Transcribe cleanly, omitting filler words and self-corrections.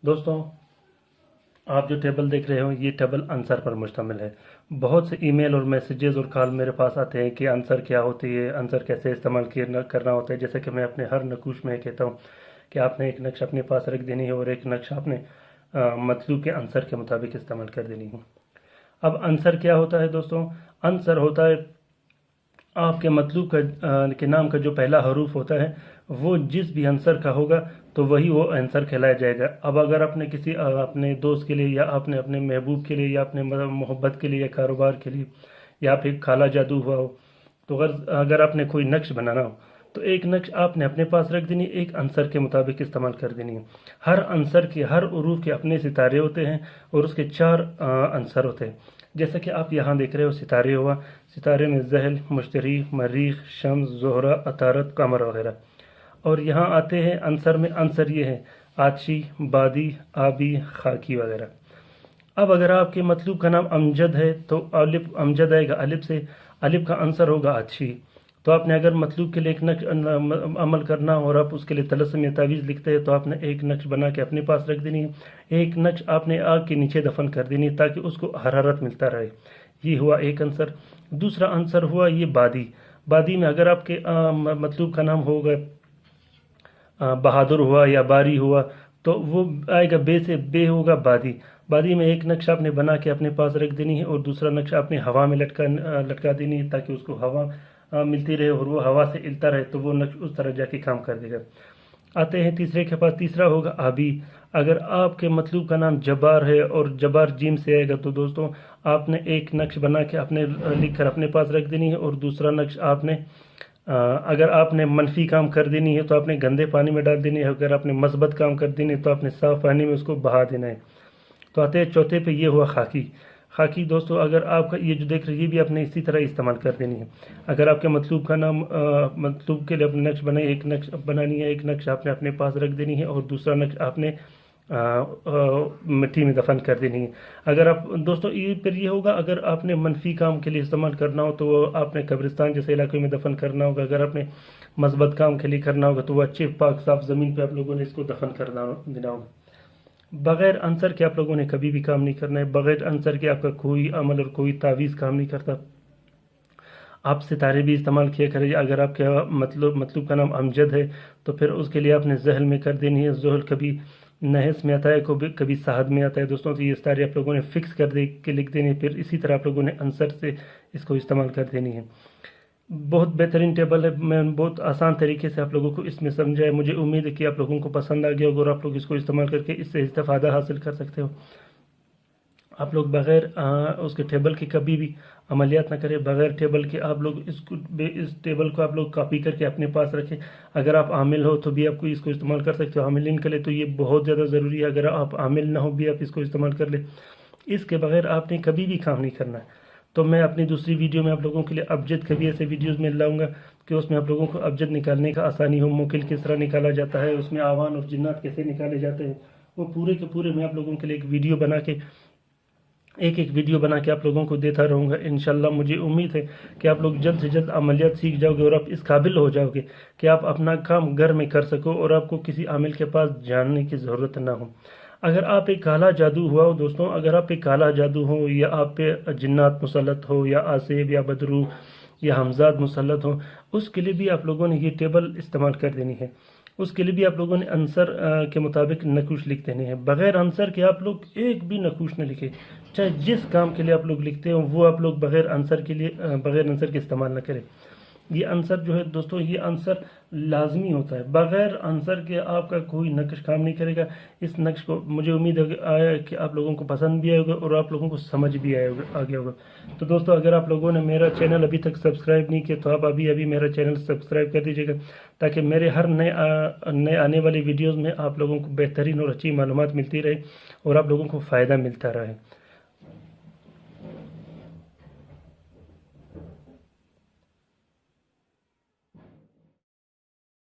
दोस्तों, आप जो टेबल देख रहे हो ये टेबल आंसर पर मुश्तमिल है। बहुत से ईमेल और मैसेजेस और कॉल मेरे पास आते हैं कि आंसर क्या होती है, आंसर कैसे इस्तेमाल करना होता है। जैसे कि मैं अपने हर नकूश में कहता हूँ कि आपने एक नक्श अपने पास रख देनी है और एक नक्श आपने मतलूब के आंसर के मुताबिक इस्तेमाल कर देनी है। अब आंसर क्या होता है दोस्तों? आंसर होता है आपके मतलूब के नाम का जो पहला हरूफ होता है वो जिस भी आंसर का होगा तो वही वो आंसर कहलाया जाएगा। अब अगर आपने किसी अपने दोस्त के लिए या आपने अपने महबूब के लिए या अपने मोहब्बत के लिए या कारोबार के लिए या फिर खाला जादू हुआ हो, तो अगर आपने कोई नक्श बनाना हो तो एक नक्श आपने अपने पास रख देनी, एक आंसर के मुताबिक इस्तेमाल कर देनी है। हर आंसर के हर उरूफ के अपने सितारे होते हैं और उसके चार आंसर होते हैं। जैसा कि आप यहाँ देख रहे हो सितारे हुआ, सितारे में जहल, मुश्तरी, मरीख, शम्स, ज़ोहरा, अतारत, कमर वगैरह। और यहाँ आते हैं आंसर में, आंसर ये है आतशी, बादी, आबी, खाकी वगैरह। अब अगर आपके मतलूब का नाम अमजद है तो अलिफ अमजद आएगा अलिफ से, अलिफ का आंसर होगा आतशी। तो आपने अगर मतलूब के लिए एक नक्श अमल करना हो और आप उसके लिए तलस्सुम या तावीज़ लिखते हैं तो आपने एक नक्श बना के अपने पास रख देनी है, एक नक्श आपने आग के नीचे दफन कर देनी है ताकि उसको हरारत मिलता रहे। ये हुआ एक आंसर। दूसरा आंसर हुआ ये बादी। बादी में अगर आपके मतलूब का नाम होगा बहादुर हुआ या बारी हुआ तो वो आएगा बे से, बे होगा बादी। बादी में एक नक्शा आपने बना के अपने पास रख देनी है और दूसरा नक्शा आपने हवा में लटका देनी है ताकि उसको हवा मिलती रहे और वो हवा से हिलता रहे, तो वो नक्श उस तरह जाके काम कर देगा। आते हैं तीसरे के पास, तीसरा होगा आबी। अगर आपके मतलूब का नाम जब्बार है और जब्बार जीम से आएगा तो दोस्तों आपने एक नक्श बना के अपने लिख कर अपने पास रख देनी है और दूसरा नक्श आपने अगर आपने मनफी काम कर देनी है तो आपने गंदे पानी में डाल देनी है, अगर आपने मस्बत काम कर देनी है तो आपने साफ़ पानी में उसको बहा देना है। तो आते हैं चौथे पे, ये हुआ खाकी। खाकी दोस्तों अगर आपका ये जो देख रहे हैं ये भी आपने इसी तरह इस्तेमाल कर देनी है। अगर आपके मतलूब का नाम मतलूब के लिए अपने नक्श बनाए, एक नक्श बनानी है, एक नक्श आपने अपने पास रख देनी है और दूसरा नक्श आपने मिट्टी में दफन कर देनी है। अगर आप दोस्तों ये फिर ये होगा अगर आपने मनफी काम के लिए इस्तेमाल करना हो तो वो आपने कब्रिस्तान जैसे इलाके में दफन करना होगा। अगर आपने मस्बत काम के लिए करना होगा तो वो अच्छे पाक साफ ज़मीन पे आप लोगों ने इसको दफन करना देना होगा। बग़ैर आंसर के आप लोगों ने कभी भी काम नहीं करना है। बग़ैर आंसर के आपका कोई अमल और कोई तावीज़ काम नहीं करता। आप सितारे भी इस्तेमाल किया करिए। अगर आपका मतलूब का नाम अमजद है तो फिर उसके लिए आपने जहल में कर देनी है। जहल कभी नहस में आता है, कभी साहद में आता है दोस्तों। तो ये सितारे आप लोगों ने फिक्स कर दे के लिख देने, फिर इसी तरह आप लोगों ने आंसर से इसको इस्तेमाल कर देनी है। बहुत बेहतरीन टेबल है, मैं बहुत आसान तरीके से आप लोगों को इसमें समझाया। मुझे उम्मीद है कि आप लोगों को पसंद आ गया होगा और आप लोग इसको इस्तेमाल करके इससे इस्तेफादा हासिल कर सकते हो। आप लोग बग़ैर उसके टेबल के कभी भी अमलियात ना करें। बग़ैर टेबल के आप लोग इस टेबल को आप लोग कॉपी करके अपने पास रखें। अगर आप आमिल हो तो भी आपको इसको इस्तेमाल कर सकते हो। आमिलीन के लिए तो ये बहुत ज़्यादा ज़रूरी है। अगर आप आमिल ना हो भी आप इसको इस्तेमाल कर ले, इसके बग़ैर आपने कभी भी काम नहीं करना है। तो मैं अपनी दूसरी वीडियो में आप लोगों के लिए अबजद के भी ऐसे वीडियोज़ में लाऊंगा कि उसमें आप लोगों को अबजद निकालने का आसानी हो, मुकिल किस तरह निकाला जाता है, उसमें आवान और जिन्नात कैसे निकाले जाते हैं, वो पूरे के पूरे मैं आप लोगों के लिए एक वीडियो बना के आप लोगों को देता रहूँगा। इंशाल्लाह मुझे उम्मीद है कि आप लोग जल्द से जल्द अमलियात सीख जाओगे और आप इस काबिल हो जाओगे कि आप अपना काम घर में कर सको और आपको किसी आमिल के पास जाने की ज़रूरत ना हो। अगर आप पे काला जादू हुआ हो दोस्तों, अगर आप पे काला जादू हो या आप पे जिन्नात मुसल्लत हो या आसेब या बदरू या हमजाद मुसल्लत हो, उसके लिए भी आप लोगों ने ये टेबल इस्तेमाल कर देनी है। उसके लिए भी आप लोगों ने आंसर के मुताबिक नकूश लिख देने हैं। बग़ैर आंसर के आप लोग एक भी नकूश न लिखें। चाहे जिस काम के लिए आप लोग लिखते हो वो आप लोग बग़ैर आंसर के इस्तेमाल न करें। ये आंसर जो है दोस्तों, ये आंसर लाजमी होता है। बग़ैर आंसर के आपका कोई नक्श काम नहीं करेगा। इस नक्श को मुझे उम्मीद है कि आप लोगों को पसंद भी आएगा और आप लोगों को समझ भी आ गया होगा। तो दोस्तों अगर आप लोगों ने मेरा चैनल अभी तक सब्सक्राइब नहीं किया तो आप अभी मेरा चैनल सब्सक्राइब कर दीजिएगा ताकि मेरे हर नए आने वाली वीडियोज़ में आप लोगों को बेहतरीन और अच्छी मालूमात मिलती रहे और आप लोगों को फ़ायदा मिलता रहे।